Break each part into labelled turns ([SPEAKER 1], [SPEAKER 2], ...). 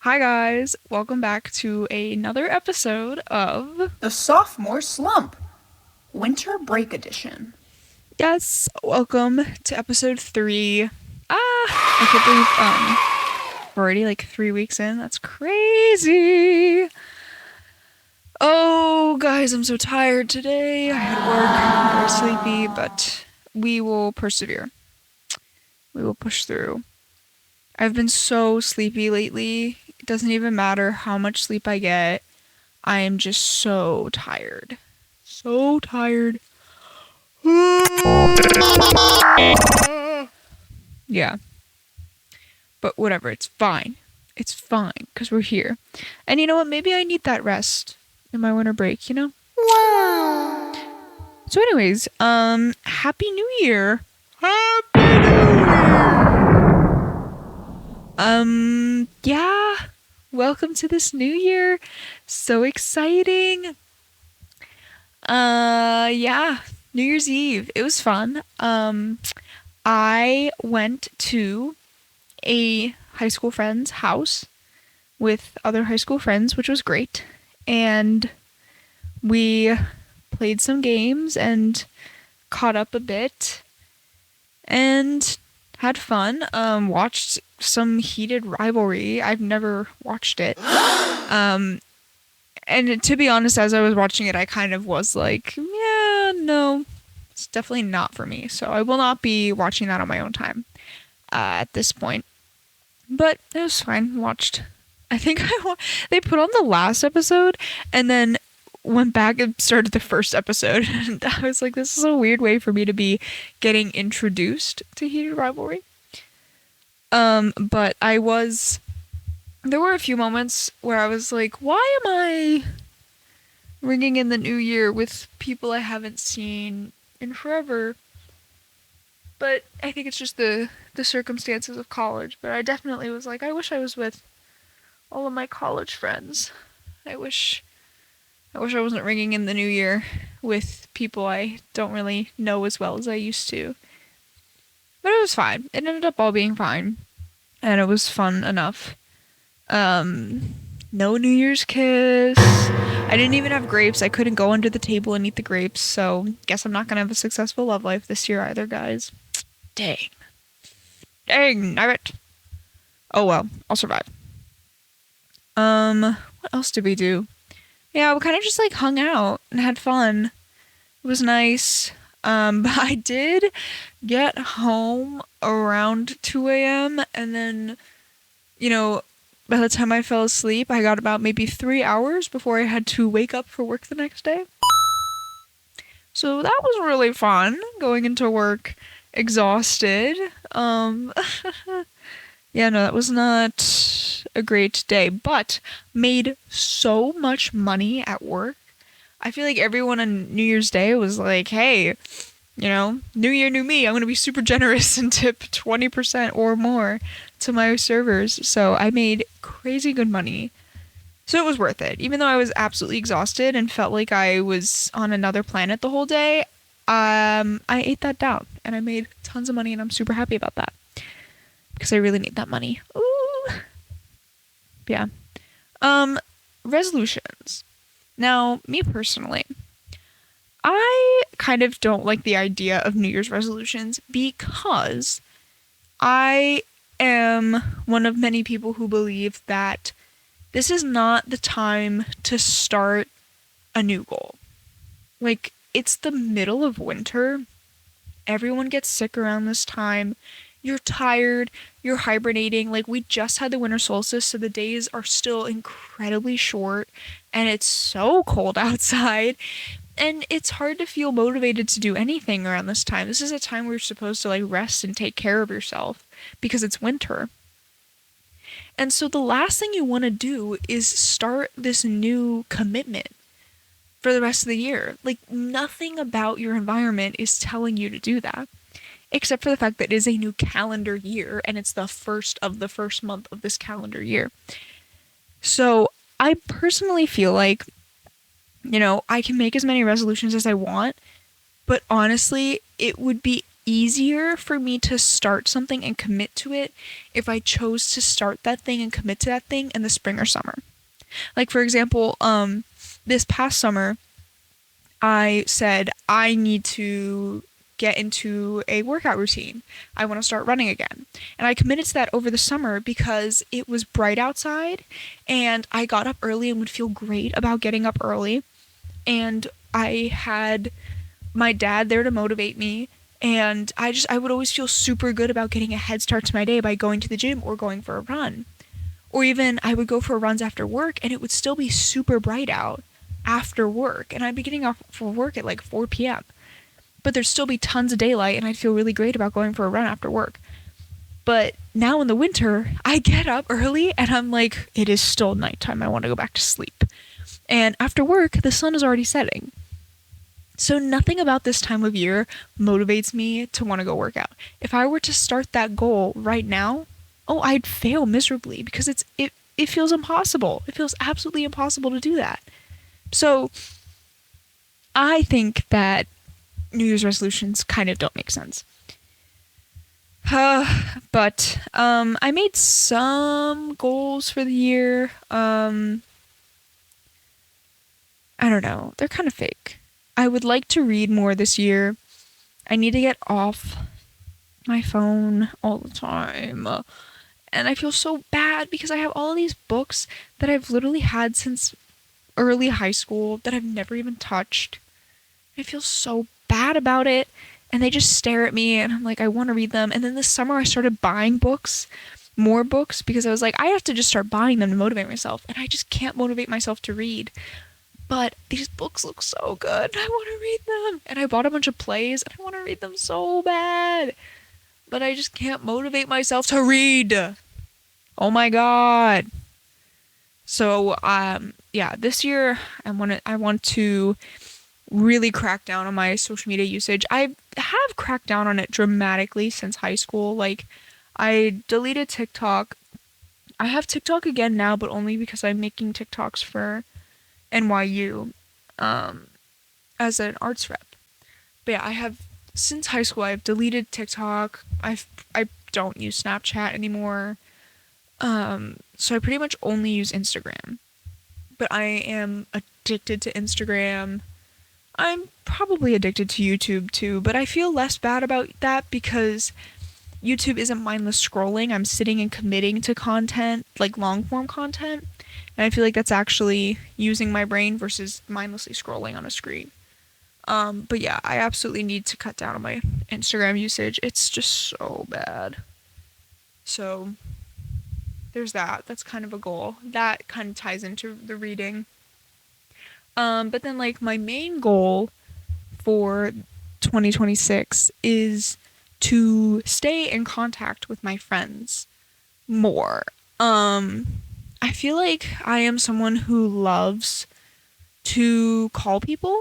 [SPEAKER 1] Hi guys, welcome back to another episode of
[SPEAKER 2] The Sophomore Slump, Winter Break Edition.
[SPEAKER 1] yes, welcome to episode 3. I can't believe we're already like 3 weeks in. That's crazy. Oh, guys, I'm so tired today. I had work. I'm very sleepy, but we will persevere. We will push through. I've been so sleepy lately. It doesn't even matter how much sleep I get. I am just so tired. So tired. Yeah, but whatever, it's fine. It's fine because we're here. And you know what? Maybe I need that rest in my winter break, you know? So anyways, happy new year. Happy new year. Yeah. Welcome to this new year. So exciting. Yeah. New Year's Eve. It was fun. I went to a high school friend's house with other high school friends, which was great. And we played some games and caught up a bit and had fun. Watched some heated rivalry. I've never watched it. And to be honest, as I was watching it, I kind of was like, yeah, no, it's definitely not for me. So I will not be watching that on my own time at this point. But it was fine. Watched. I think they put on the last episode and then went back and started the first episode. And I was like, this is a weird way for me to be getting introduced to heated rivalry. But I was. There were a few moments where I was like, why am I ringing in the new year with people I haven't seen in forever? But I think it's just the circumstances of college. But I definitely was like, I wish I was with all of my college friends. I wish I wasn't ringing in the new year with people I don't really know as well as I used to. But it was fine. It ended up all being fine. And it was fun enough. No New Year's kiss. I didn't even have grapes. I couldn't go under the table and eat the grapes, so guess I'm not gonna have a successful love life this year either, guys. Dang. Dang, nabbit. Oh well, I'll survive. What else did we do? Yeah, we kind of just like hung out and had fun. It was nice. But I did get home around 2 a.m. and then, you know, by the time I fell asleep, I got about maybe 3 hours before I had to wake up for work the next day. So that was really fun going into work exhausted. Um, yeah, no, that was not a great day, but made so much money at work. I feel like everyone on New Year's Day was like, hey, new year, new me. I'm going to be super generous and tip 20% or more to my servers. So I made crazy good money. So it was worth it. Even though I was absolutely exhausted and felt like I was on another planet the whole day, I ate that down and I made tons of money and I'm super happy about that because I really need that money. Ooh. Yeah. Um, Resolutions. Now, me personally, I kind of don't like the idea of New Year's resolutions because I am one of many people who believe that this is not the time to start a new goal. Like, it's the middle of winter. Everyone gets sick around this time. You're tired. You're hibernating. Like, we just had the winter solstice, so the days are still incredibly short, and it's so cold outside. And it's hard to feel motivated to do anything around this time. This is a time where you're supposed to like rest and take care of yourself because it's winter. And so the last thing you want to do is start this new commitment for the rest of the year. Like nothing about your environment is telling you to do that, except for the fact that it is a new calendar year and it's the first of the first month of this calendar year. So I personally feel like I can make as many resolutions as I want, but honestly, it would be easier for me to start something and commit to it if I chose to start that thing and commit to that thing in the spring or summer. Like for example, this past summer, I said I need to get into a workout routine. I want to start running again. And I committed to that over the summer because it was bright outside and I got up early and would feel great about getting up early. And I had my dad there to motivate me. And I would always feel super good about getting a head start to my day by going to the gym or going for a run. Or even I would go for runs after work and it would still be super bright out after work. And I'd be getting off for work at like 4 p.m. But there'd still be tons of daylight and I'd feel really great about going for a run after work. But now in the winter, I get up early and I'm like, it is still nighttime. I want to go back to sleep. And after work, the sun is already setting. So nothing about this time of year motivates me to want to go work out. If I were to start that goal right now, oh, I'd fail miserably because it feels impossible. It feels absolutely impossible to do that. So I think that New Year's resolutions kind of don't make sense. But I made some goals for the year. I don't know. They're kind of fake. I would like to read more this year. I need to get off my phone all the time. And I feel so bad because I have all these books that I've literally had since early high school that I've never even touched. I feel so bad about it. And they just stare at me and I'm like, I want to read them. And then this summer I started buying books, more books, because I was like, I have to just start buying them to motivate myself. And I just can't motivate myself to read. But these books look so good. I want to read them. And I bought a bunch of plays and I want to read them so bad. But I just can't motivate myself to read. Oh my God. So, yeah, this year I want to really crack down on my social media usage. I have cracked down on it dramatically since high school. Like, I deleted TikTok. I have TikTok again now, but only because I'm making TikToks for NYU, as an arts rep. But yeah, I have since high school. I've deleted TikTok. I don't use Snapchat anymore. So I pretty much only use Instagram. But I am addicted to Instagram. I'm probably addicted to YouTube too, but I feel less bad about that because YouTube isn't mindless scrolling. I'm sitting and committing to content, like long form content. And I feel like that's actually using my brain versus mindlessly scrolling on a screen. But yeah, I absolutely need to cut down on my Instagram usage. It's just so bad. So there's that. That's kind of a goal. That kind of ties into the reading. But then like my main goal for 2026 is to stay in contact with my friends more. I feel like I am someone who loves to call people.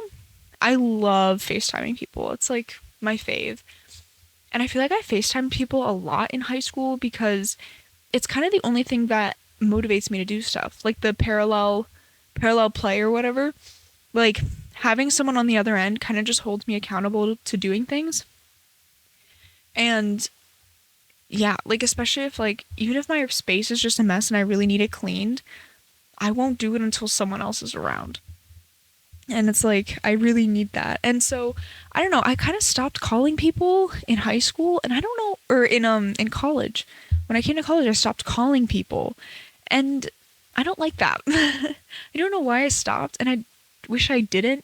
[SPEAKER 1] I love FaceTiming people. It's like my fave. And I feel like I FaceTime people a lot in high school because it's kind of the only thing that motivates me to do stuff. Like the parallel play or whatever. Like having someone on the other end kind of just holds me accountable to doing things. And yeah, like especially if like even if my space is just a mess and I really need it cleaned, I won't do it until someone else is around. And it's like I really need that. And so I don't know, I kind of stopped calling people in high school and I don't know, or in college. When I came to college I stopped calling people. And I don't like that. I don't know why I stopped and I wish I didn't.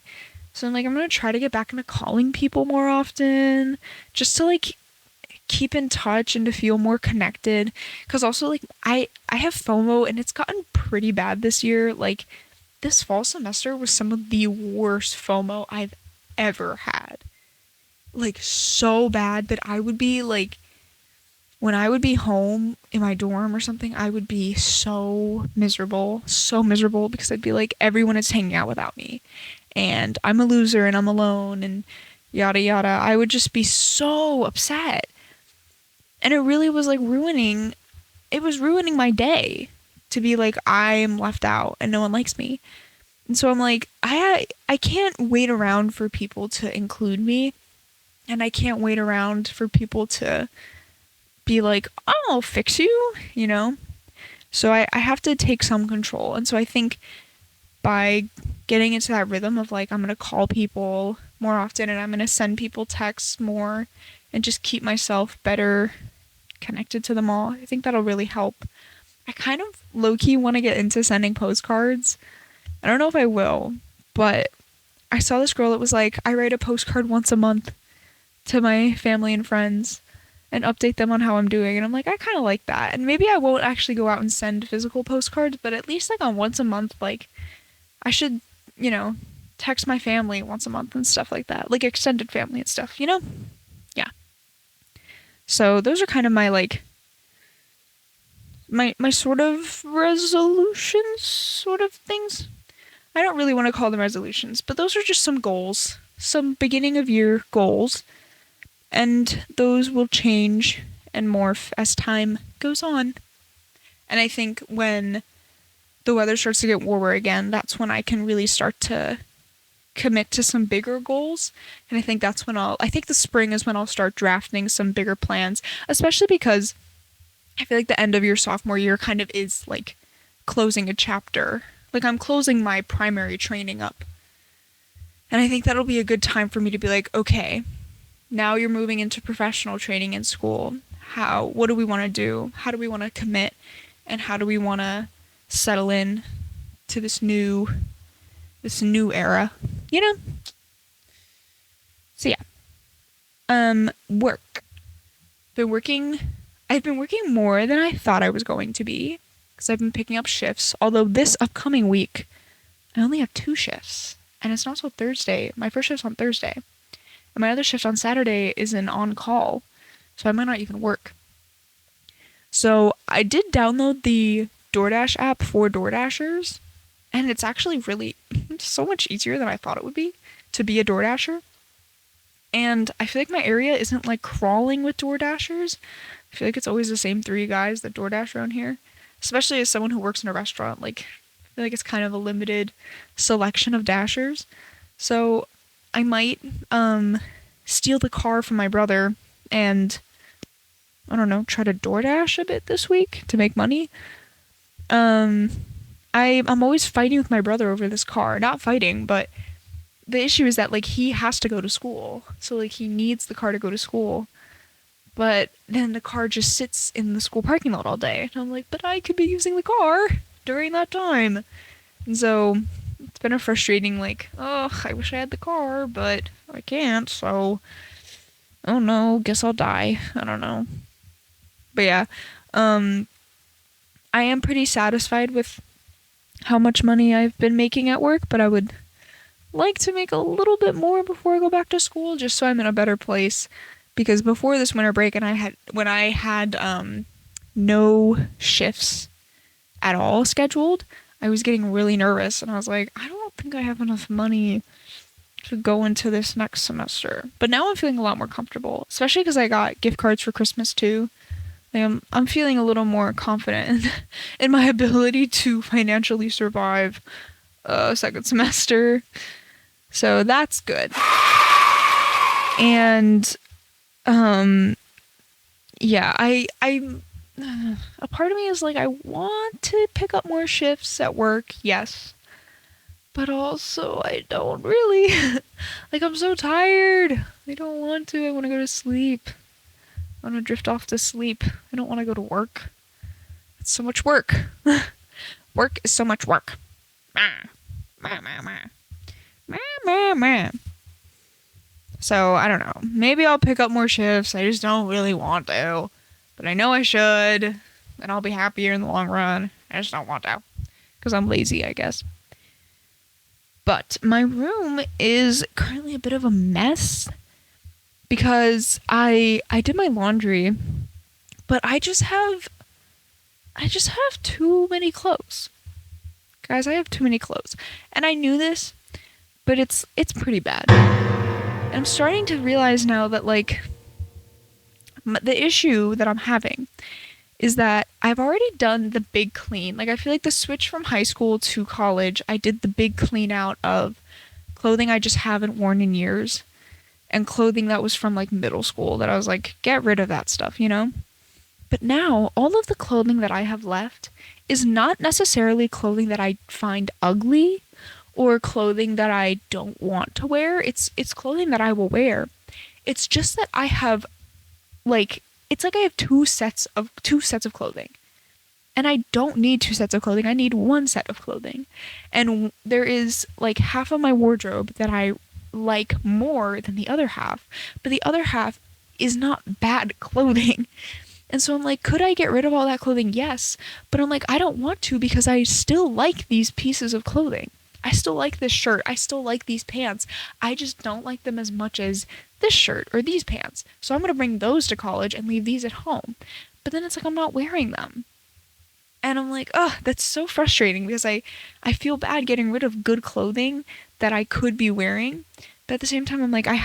[SPEAKER 1] So I'm like, I'm gonna try to get back into calling people more often, just to like keep in touch and to feel more connected. Because also like I have FOMO and it's gotten pretty bad this year. Like this fall semester was some of the worst FOMO I've ever had. Like so bad that I would be like, when I would be home in my dorm or something, I would be so miserable because I'd be like, everyone is hanging out without me and I'm a loser and I'm alone and yada yada. I would just be so upset. And it really was like ruining my day to be like, I'm left out and no one likes me. And so I'm like, I can't wait around for people to include me. and I can't wait around for people to be like, oh, I'll fix you, you know? So I have to take some control. And so I think by getting into that rhythm of like, I'm going to call people more often and I'm going to send people texts more and just keep myself better connected to them all, I think that'll really help. I kind of low key want to get into sending postcards. I don't know if I will, but I saw this girl that was like, I write a postcard once a month to my family and friends and update them on how I'm doing. And I'm like, I kind of like that. And maybe I won't actually go out and send physical postcards, but at least like on once a month, like I should, you know, text my family once a month and stuff like that. Like extended family and stuff, you know? Yeah. So those are kind of my like my sort of resolutions sort of things. I don't really want to call them resolutions, but those are just some goals, some beginning of year goals, and those will change and morph as time goes on. And I think when the weather starts to get warmer again, that's when I can really start to commit to some bigger goals. And I think that's when I think the spring is when I'll start drafting some bigger plans, especially because I feel like the end of your sophomore year kind of is like closing a chapter. Like I'm closing my primary training up. And I think that'll be a good time for me to be like, okay, now you're moving into professional training in school. What do we want to do? How do we want to commit? And how do we want to settle in to this new era, you know? So yeah. Work. I've been working more than I thought I was going to be because I've been picking up shifts. Although this upcoming week, I only have 2 shifts, and it's not till Thursday. My first shift's on Thursday, and my other shift on Saturday is an on-call, so I might not even work. So I did download the DoorDash app for DoorDashers, and it's actually really so much easier than I thought it would be to be a DoorDasher. And I feel like my area isn't like crawling with DoorDashers. I feel like it's always the same 3 guys that DoorDash around here. Especially as someone who works in a restaurant, like I feel like it's kind of a limited selection of dashers. So I might steal the car from my brother and I don't know, try to DoorDash a bit this week to make money. I'm always fighting with my brother over this car. Not fighting, but the issue is that like he has to go to school. So like he needs the car to go to school. But then the car just sits in the school parking lot all day. And I'm like, but I could be using the car during that time. And so it's been a frustrating like, oh, I wish I had the car, but I can't. So, oh no, guess I'll die. I don't know. But yeah, I am pretty satisfied with how much money I've been making at work, but I would like to make a little bit more before I go back to school, just so I'm in a better place. Because before this winter break, and when I had no shifts at all scheduled, I was getting really nervous, and I was like, I don't think I have enough money to go into this next semester. But now I'm feeling a lot more comfortable, especially because I got gift cards for Christmas too. I'm feeling a little more confident in my ability to financially survive a second semester. So that's good. And yeah, I'm a part of me is like I want to pick up more shifts at work, yes. But also I don't really. Like I'm so tired. I don't want to. I want to go to sleep. I want to drift off to sleep. I don't want to go to work. It's so much work. Work is so much work. So, I don't know. Maybe I'll pick up more shifts. I just don't really want to. But I know I should. And I'll be happier in the long run. I just don't want to. Because I'm lazy, I guess. But my room is currently a bit of a mess. Because I did my laundry. But I just have too many clothes. Guys, I have too many clothes. And I knew this, but it's pretty bad. And I'm starting to realize now that, like, the issue that I'm having is that I've already done the big clean. Like, I feel like the switch from high school to college, I did the big clean out of clothing I just haven't worn in years. and clothing that was from like middle school that I was like, get rid of that stuff, you know? But now all of the clothing that I have left is not necessarily clothing that I find ugly or clothing that I don't want to wear. It's clothing that I will wear. It's just that I have like it's like I have two sets of clothing. And I don't need two sets of clothing. I need one set of clothing. And there is like half of my wardrobe that I like more than the other half, but the other half is not bad clothing. And so I'm like, could I get rid of all that clothing? Yes. But I'm like, I don't want to because I still like these pieces of clothing. I still like this shirt. I still like these pants. I just don't like them as much as this shirt or these pants. So I'm going to bring those to college and leave these at home. But then it's like I'm not wearing them. And I'm like, oh, that's so frustrating because I feel bad getting rid of good clothing that I could be wearing. But at the same time, I'm like, I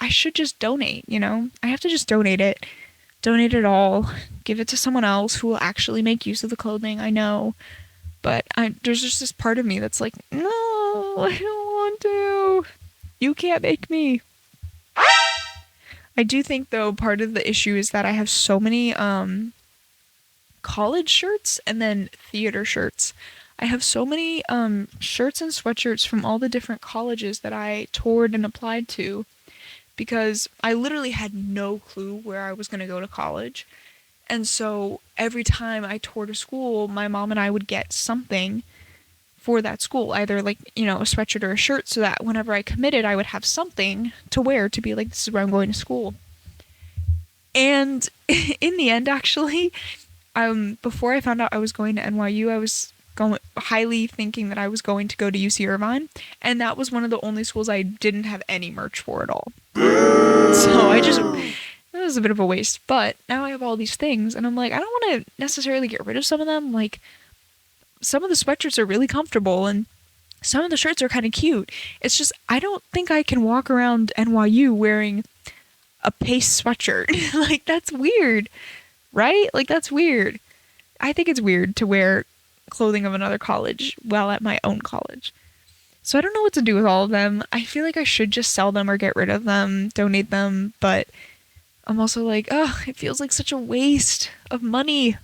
[SPEAKER 1] should just donate, you know? I have to just donate it all, give it to someone else who will actually make use of the clothing, I know. But there's just this part of me that's like, no, I don't want to. You can't make me. I do think, though, part of the issue is that I have so many college shirts and then theater shirts. I have so many shirts and sweatshirts from all the different colleges that I toured and applied to because I literally had no clue where I was going to go to college. And so every time I toured a school, my mom and I would get something for that school, either like, you know, a sweatshirt or a shirt, so that whenever I committed, I would have something to wear to be like, this is where I'm going to school. And in the end, actually, before I found out I was going to NYU, I was highly thinking that I was going to go to UC Irvine, and that was one of the only schools I didn't have any merch for at all. So it was a bit of a waste, but now I have all these things, and I'm like, I don't want to necessarily get rid of some of them. Like, some of the sweatshirts are really comfortable, and some of the shirts are kind of cute. It's just, I don't think I can walk around NYU wearing a Pace sweatshirt. Like, that's weird, right? Like, that's weird. I think it's weird to wear clothing of another college while at my own college. So I don't know what to do with all of them. I feel like I should just sell them or get rid of them, donate them, but I'm also like, oh, it feels like such a waste of money,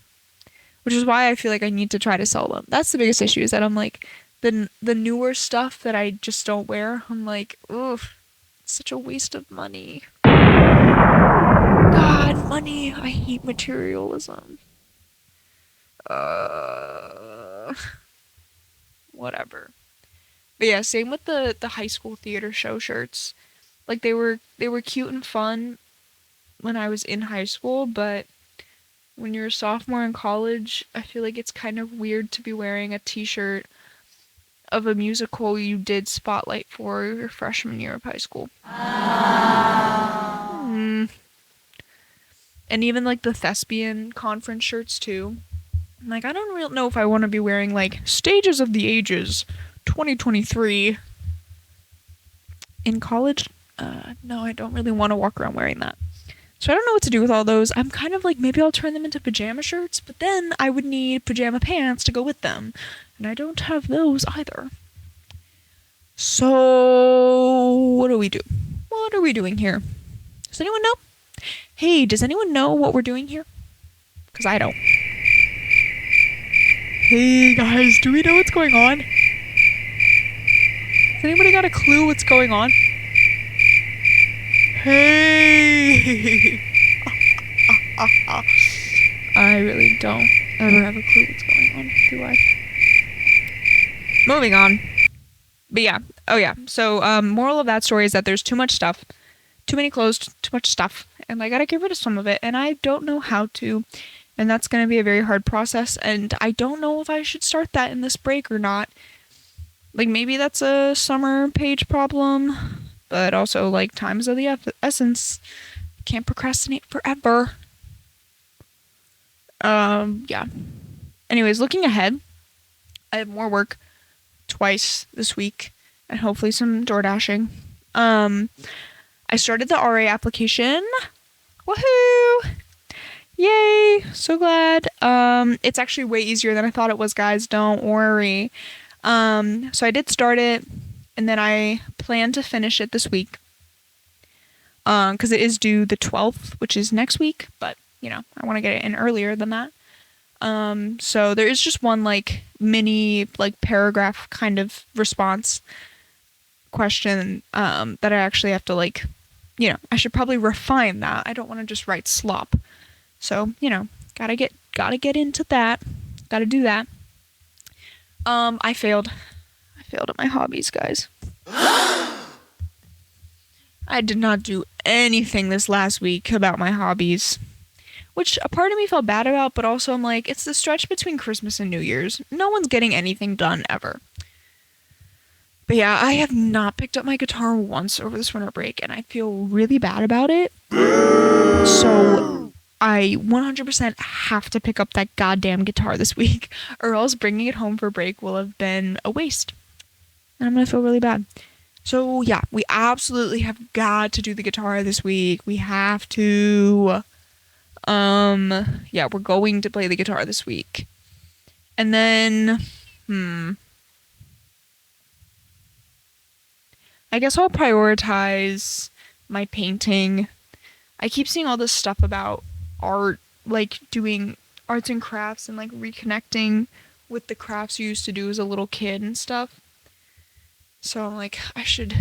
[SPEAKER 1] which is why I feel like I need to try to sell them. That's the biggest issue, is that I'm like, the newer stuff that I just don't wear, I'm like, oof, it's such a waste of money. God, money. I hate materialism. Whatever. But yeah, same with the high school theater show shirts. Like, they were cute and fun when I was in high school, but when you're a sophomore in college, I feel like it's kind of weird to be wearing a t-shirt of a musical you did spotlight for your freshman year of high school. And even like the thespian conference shirts too. I'm like, I don't really know if I want to be wearing like Stages of the Ages 2023 in college. No, I don't really want to walk around wearing that. So I don't know what to do with all those. I'm kind of like, maybe I'll turn them into pajama shirts, but then I would need pajama pants to go with them. And I don't have those either. So what do we do? What are we doing here? Does anyone know? Hey, does anyone know what we're doing here? Because I don't. Hey guys, do we know what's going on? Has anybody got a clue what's going on? Hey! I really don't ever have a clue what's going on, do I? Moving on. But yeah. Oh yeah. So, moral of that story is that there's too much stuff. Too many clothes, too much stuff. And I gotta get rid of some of it. And I don't know how to. And that's gonna be a very hard process. And I don't know if I should start that in this break or not. Like, maybe that's a summer Paige problem. But also, like, time is of the essence. Can't procrastinate forever. Yeah. Anyways, looking ahead, I have more work twice this week, and hopefully some door dashing. I started the RA application. Woohoo! Yay! So glad. It's actually way easier than I thought it was, guys. Don't worry. So I did start it, and then I plan to finish it this week. because it is due the 12th, which is next week, but you know, I want to get it in earlier than that. So there is just one like mini like paragraph kind of response question that I actually have to like, you know, I should probably refine that. I don't want to just write slop. So, you know, gotta get into that. Gotta do that. I failed. I failed at my hobbies, guys. I did not do anything this last week about my hobbies, which a part of me felt bad about, but also I'm like, it's the stretch between Christmas and New Year's. No one's getting anything done ever. But yeah, I have not picked up my guitar once over this winter break, and I feel really bad about it. So I 100% have to pick up that goddamn guitar this week, or else bringing it home for break will have been a waste. And I'm gonna feel really bad. So yeah, we absolutely have got to do the guitar this week. We have to. Yeah, we're going to play the guitar this week. And then, I guess I'll prioritize my painting. I keep seeing all this stuff about art, like doing arts and crafts and like reconnecting with the crafts you used to do as a little kid and stuff. So I'm like, I should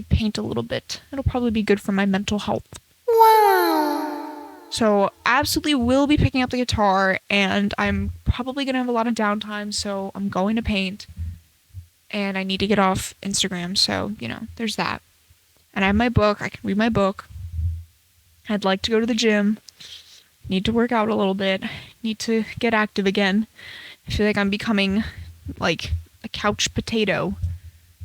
[SPEAKER 1] paint a little bit. It'll probably be good for my mental health.
[SPEAKER 2] Wow.
[SPEAKER 1] So absolutely will be picking up the guitar, and I'm probably gonna have a lot of downtime, so I'm going to paint. And I need to get off Instagram, so, you know, there's that. And I have my book. I can read my book. I'd like to go to the gym. Need to work out a little bit. Need to get active again. I feel like I'm becoming, like, a couch potato.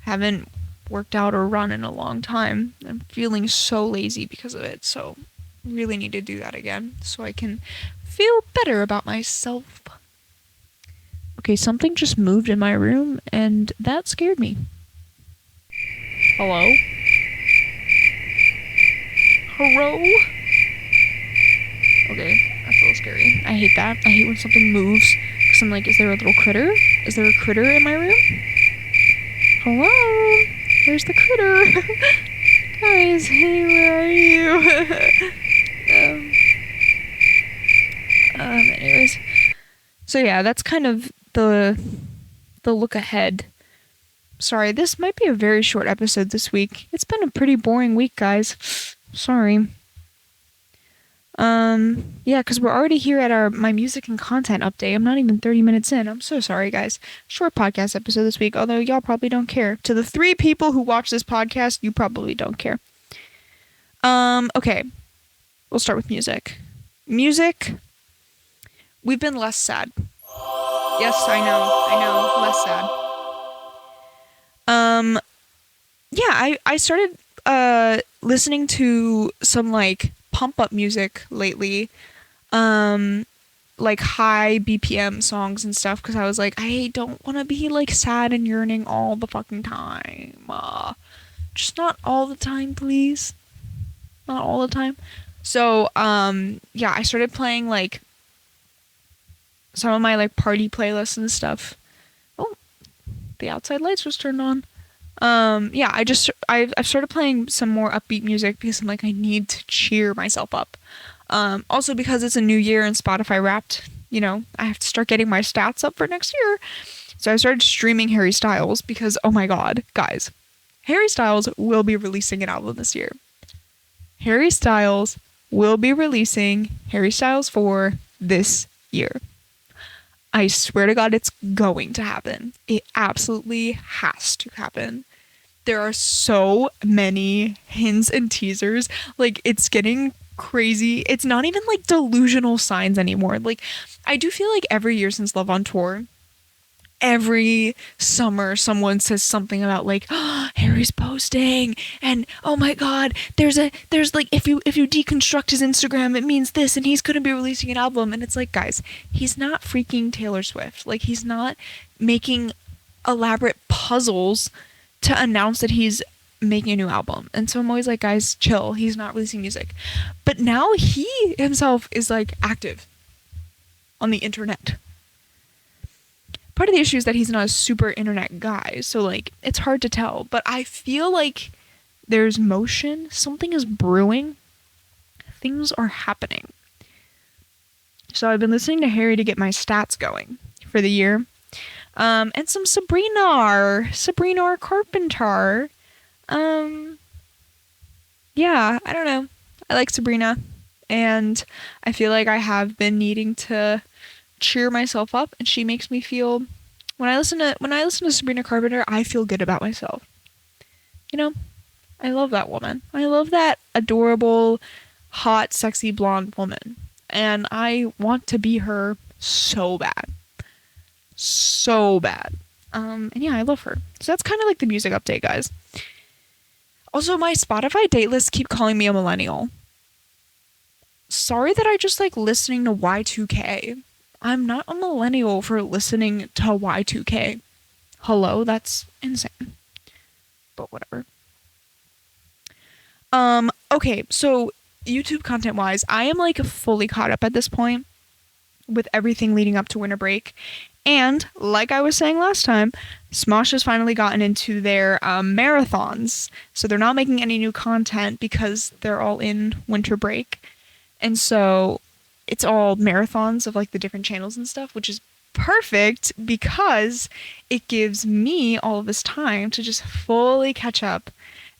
[SPEAKER 1] Haven't worked out or run in a long time. I'm feeling so lazy because of it, so really need to do that again so I can feel better about myself. Okay, something just moved in my room, and that scared me. Hello? Hello? Okay, that's a little scary. I hate that. I hate when something moves, because I'm like, is there a little critter? Is there a critter in my room? Hello? Where's the critter? Guys, hey, where are you? Anyways. So yeah, that's kind of the look ahead. Sorry, this might be a very short episode this week. It's been a pretty boring week, guys. Sorry. Yeah, because we're already here at my music and content update. I'm not even 30 minutes in. I'm so sorry, guys. Short podcast episode this week, although y'all probably don't care. To the 3 people who watch this podcast, you probably don't care. Okay. We'll start with music. Music, we've been less sad. Yes, I know, less sad. Yeah, I started, listening to some, like, pump-up music lately, like, high BPM songs and stuff, because I was like, I don't want to be, like, sad and yearning all the fucking time. Just not all the time, please. Not all the time. So, yeah, I started playing, like, some of my, like, party playlists and stuff. Oh, the outside lights just turned on. Yeah, I've started playing some more upbeat music because I'm like, I need to cheer myself up. Also because it's a new year and Spotify Wrapped, you know, I have to start getting my stats up for next year. So I started streaming Harry Styles because, oh my god, guys, Harry Styles will be releasing an album this year. Harry Styles will be releasing Harry Styles 4 this year. I swear to God, it's going to happen. It absolutely has to happen. There are so many hints and teasers. Like, it's getting crazy. It's not even, like, delusional signs anymore. Like, I do feel like every year since Love on Tour, every summer someone says something about like, oh, Harry's posting, and oh my god, there's like, if you deconstruct his Instagram, it means this, and he's gonna be releasing an album. And it's like, guys, he's not freaking Taylor Swift. Like, he's not making elaborate puzzles to announce that he's making a new album. And so I'm always like, guys, chill, he's not releasing music. But now he himself is like active on the internet. Part of the issue is that he's not a super internet guy, so, like, it's hard to tell. But I feel like there's motion. Something is brewing. things are happening. So I've been listening to Harry to get my stats going for the year. And some Sabrina Carpenter. Yeah, I don't know. I like Sabrina, and I feel like I have been needing to cheer myself up, and she makes me feel when I listen to Sabrina Carpenter, I feel good about myself. You know, I love that woman. I love that adorable, hot, sexy blonde woman, and I want to be her so bad, so bad. And yeah, I love her. So that's kind of like the music update, guys. Also, my Spotify date lists keep calling me a millennial. Sorry that I just like listening to Y2K. I'm not a millennial for listening to Y2K. Hello, that's insane. But whatever. Okay, so YouTube content wise, I am like fully caught up at this point with everything leading up to winter break. And like I was saying last time, Smosh has finally gotten into their marathons. So they're not making any new content because they're all in winter break. And so it's all marathons of like the different channels and stuff, which is perfect because it gives me all of this time to just fully catch up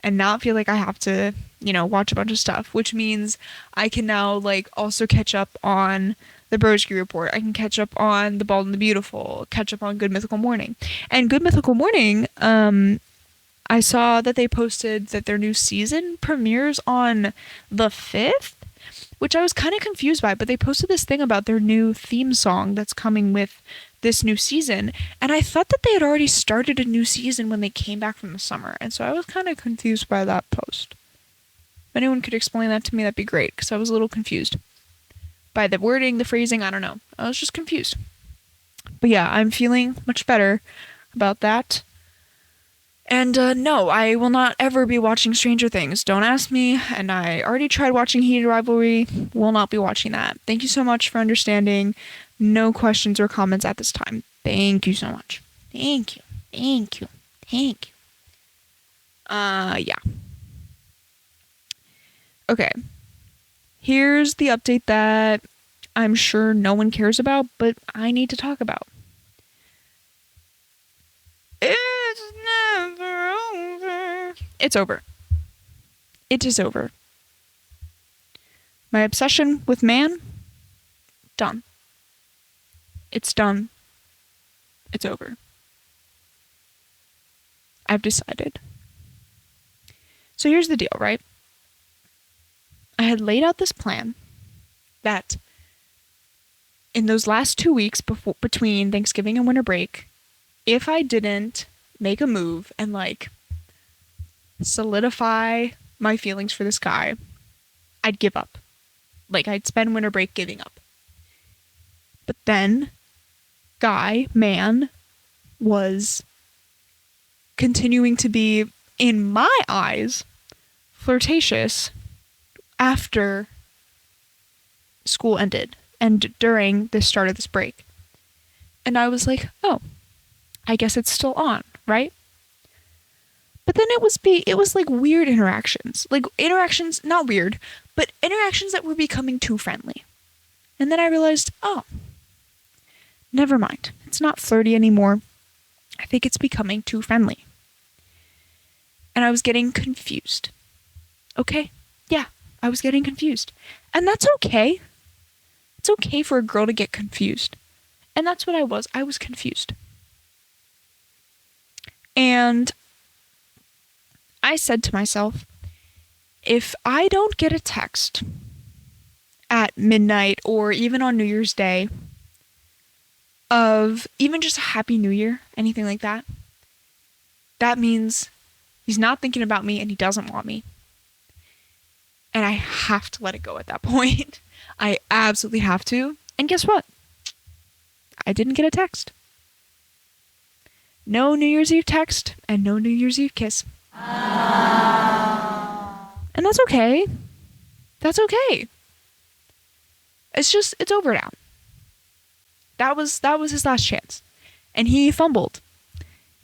[SPEAKER 1] and not feel like I have to, watch a bunch of stuff, which means I can now like also catch up on the Broski Report. I can catch up on The Bald and the Beautiful, catch up on Good Mythical Morning. And Good Mythical Morning, I saw that they posted that their new season premieres on the 5th, which I was kind of confused by, but they posted this thing about their new theme song that's coming with this new season, and I thought that they had already started a new season when they came back from the summer, and so I was kind of confused by that post. If anyone could explain that to me, that'd be great, because I was a little confused by the wording, the phrasing, I don't know. I was just confused. But yeah, I'm feeling much better about that. And no, I will not ever be watching Stranger Things. Don't ask me. And I already tried watching Heated Rivalry. Will not be watching that. Thank you so much for understanding. No questions or comments at this time. Thank you so much. Thank you. Thank you. Thank you. Yeah. Okay. Here's the update that I'm sure no one cares about, but I need to talk about. It's never over. It's over. It is over. My obsession with man, done. It's done. It's over. I've decided. So here's the deal, right? I had laid out this plan that in those last 2 weeks between Thanksgiving and winter break, if I didn't make a move and like solidify my feelings for this guy, I'd give up. Like I'd spend winter break giving up. But then man was continuing to be, in my eyes, flirtatious after school ended and during the start of this break. And I was like, oh, I guess it's still on, right? But then it was like weird interactions. Like interactions, not weird, but interactions that were becoming too friendly. And then I realized, oh, never mind. It's not flirty anymore. I think it's becoming too friendly. And I was getting confused. Okay? Yeah, I was getting confused. And that's okay. It's okay for a girl to get confused. And that's what I was. I was confused. And I said to myself, if I don't get a text at midnight or even on New Year's Day of even just a Happy New Year, anything like that, that means he's not thinking about me and he doesn't want me. And I have to let it go at that point. I absolutely have to. And guess what? I didn't get a text. No New Year's Eve text and no New Year's Eve kiss. And that's okay. That's okay. It's over now. That was his last chance. And he fumbled.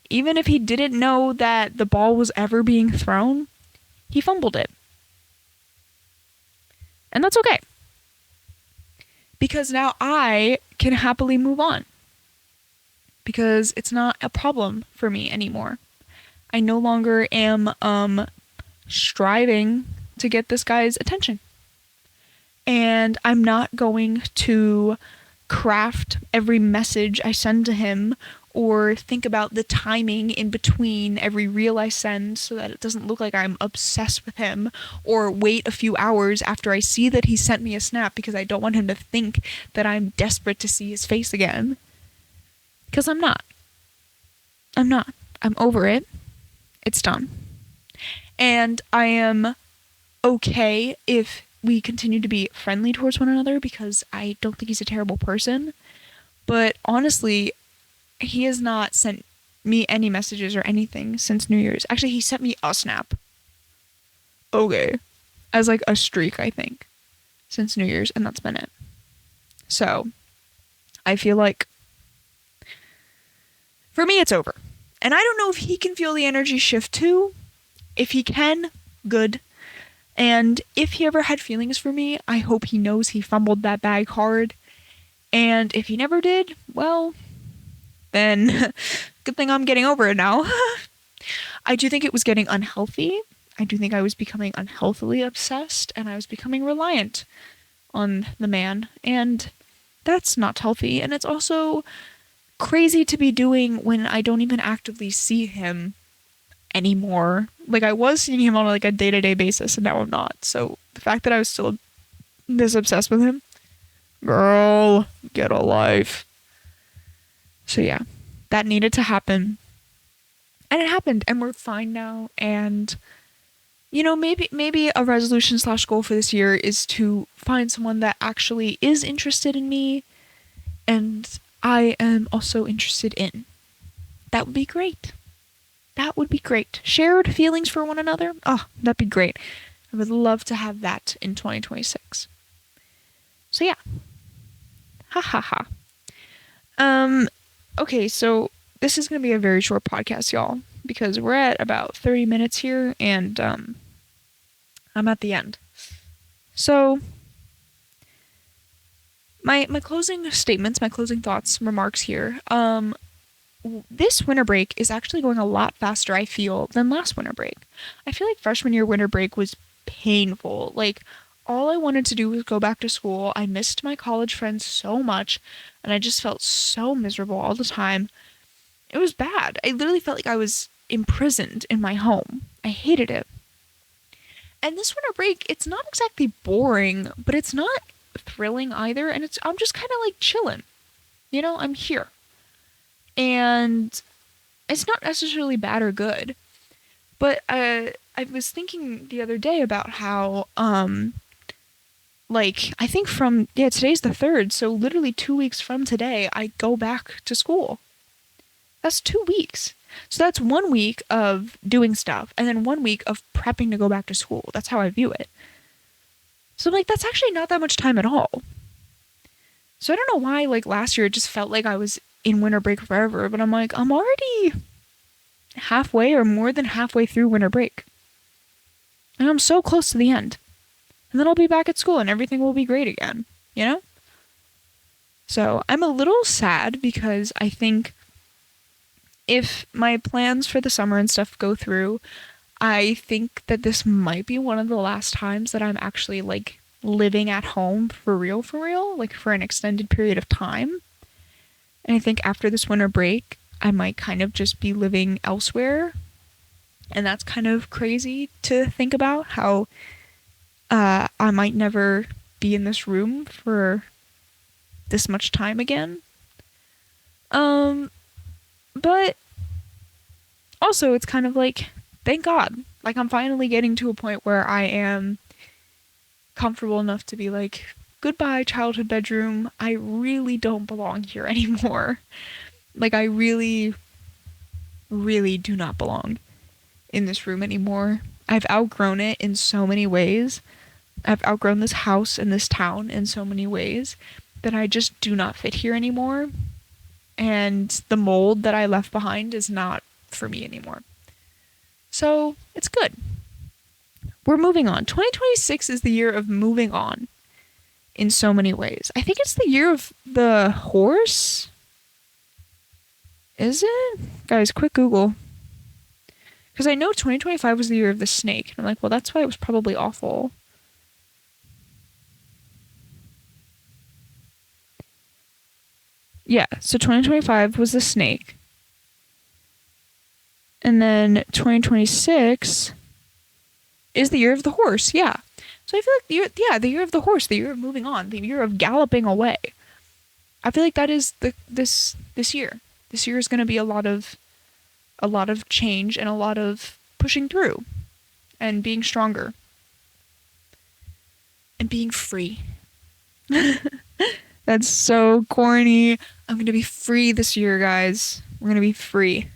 [SPEAKER 1] Even if he didn't know that the ball was ever being thrown, he fumbled it. And that's okay. Because now I can happily move on. Because it's not a problem for me anymore. I no longer am striving to get this guy's attention. And I'm not going to craft every message I send to him or think about the timing in between every reel I send so that it doesn't look like I'm obsessed with him, or wait a few hours after I see that he sent me a snap because I don't want him to think that I'm desperate to see his face again. Because I'm not. I'm not. I'm over it. It's done. And I am okay if we continue to be friendly towards one another because I don't think he's a terrible person. But honestly, he has not sent me any messages or anything since New Year's. Actually, he sent me a snap. Okay. As like a streak, I think, since New Year's, and that's been it. So, I feel like for me, it's over. And I don't know if he can feel the energy shift too. If he can, good. And if he ever had feelings for me, I hope he knows he fumbled that bag hard. And if he never did, well, then good thing I'm getting over it now. I do think it was getting unhealthy. I do think I was becoming unhealthily obsessed, and I was becoming reliant on the man. And that's not healthy. And it's also crazy to be doing when I don't even actively see him anymore. Like, I was seeing him on like a day-to-day basis, and now I'm not. So the fact that I was still this obsessed with him, girl, get a life. So yeah, that needed to happen, and it happened, and we're fine now. And you know, maybe a resolution / goal for this year is to find someone that actually is interested in me, and I am also interested in. That would be great. That would be great. Shared feelings for one another. Oh, that'd be great. I would love to have that in 2026. So yeah. Ha ha ha. Okay, so this is going to be a very short podcast, y'all, because we're at about 30 minutes here, and I'm at the end. So my closing statements, my closing thoughts, remarks here. This winter break is actually going a lot faster, I feel, than last winter break. I feel like freshman year winter break was painful. Like, all I wanted to do was go back to school. I missed my college friends so much, and I just felt so miserable all the time. It was bad. I literally felt like I was imprisoned in my home. I hated it. And this winter break, it's not exactly boring, but it's not thrilling either, and I'm just kind of like chilling. You know, I'm here. And it's not necessarily bad or good, but I was thinking the other day about how like, I think today's the 3rd, so literally 2 weeks from today I go back to school. That's 2 weeks. So that's 1 week of doing stuff, and then 1 week of prepping to go back to school. That's how I view it. So like, that's actually not that much time at all. So I don't know why, like, last year it just felt like I was in winter break forever, but I'm like, I'm already halfway or more than halfway through winter break. And I'm so close to the end. And then I'll be back at school and everything will be great again, you know? So I'm a little sad because I think if my plans for the summer and stuff go through, I think that this might be one of the last times that I'm actually like living at home for real, like for an extended period of time. And I think after this winter break, I might kind of just be living elsewhere. And that's kind of crazy to think about, how I might never be in this room for this much time again. But also it's kind of like, thank God. Like, I'm finally getting to a point where I am comfortable enough to be like, goodbye, childhood bedroom. I really don't belong here anymore. Like, I really, really do not belong in this room anymore. I've outgrown it in so many ways. I've outgrown this house and this town in so many ways that I just do not fit here anymore. And the mold that I left behind is not for me anymore. So, it's good. we're moving on. 2026 is the year of moving on in so many ways. I think it's the year of the horse. Is it? Guys, quick Google. Because I know 2025 was the year of the snake. And I'm like, well, that's why it was probably awful. Yeah, so 2025 was the snake. And then 2026 is the year of the horse. Yeah. So I feel like the year of the horse, the year of moving on, the year of galloping away. I feel like that is this year. This year is going to be a lot of change and a lot of pushing through and being stronger and being free. That's so corny. I'm going to be free this year, guys. We're going to be free.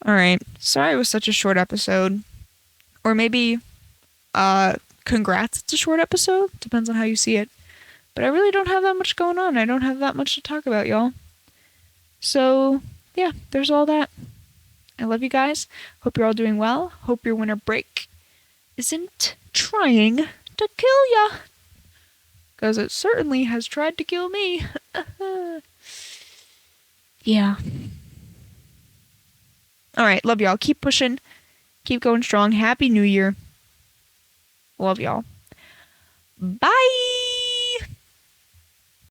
[SPEAKER 1] All right. Sorry it was such a short episode. Or maybe congrats, it's a short episode. Depends on how you see it. But I really don't have that much going on. I don't have that much to talk about, y'all. So, yeah, there's all that. I love you guys. Hope you're all doing well. Hope your winter break isn't trying to kill ya. Because it certainly has tried to kill me. Yeah. Alright, love y'all. Keep pushing. Keep going strong. Happy New Year. Love y'all. Bye!